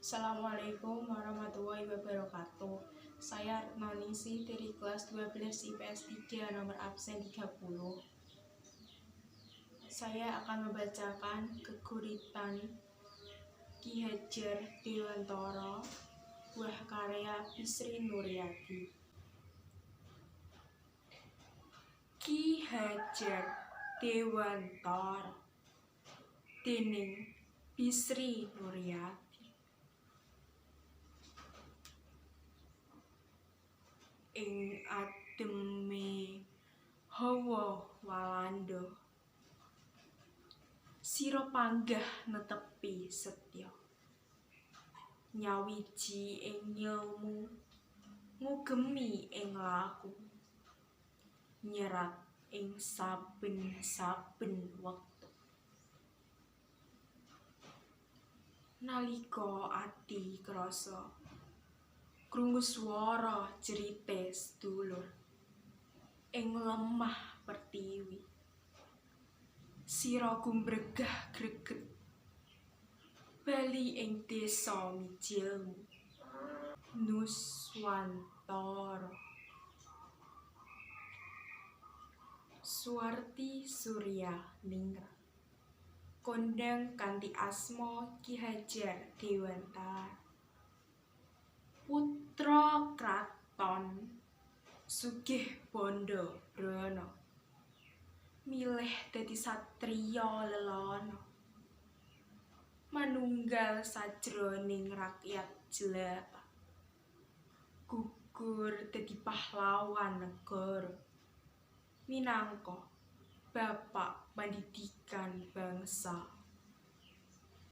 Assalamualaikum warahmatullahi wabarakatuh. Saya Retnoningsih dari kelas 12 IPS 3 nomor absen 30. Saya akan membacakan keguritan Ki Hajar Dewantara, buah karya Bisri Nuryati. Ki Hajar Dewantara déning Bisri Nuryati. Ing ademe hawa Walanda, sira panggah netepi setya, nyawiji ing ngilmu, ngugemi ing laku, nyerat ing saben-saben wektu. Nalika ati krasa krungu swara jerite sedulur ing lemah pertiwi, sira gumbregah greget bali ing desa mijilmu Nuswantara. Suwarti Surya Ningrat kondhang kanthi asma Ki Hajar Dewantara, putra kraton sugih bandha brana, milih dadi satriya lelana, manunggal sajroning rakyat jelata, gugur dadi pahlawan negara, minangka bapak pendidikan bangsa.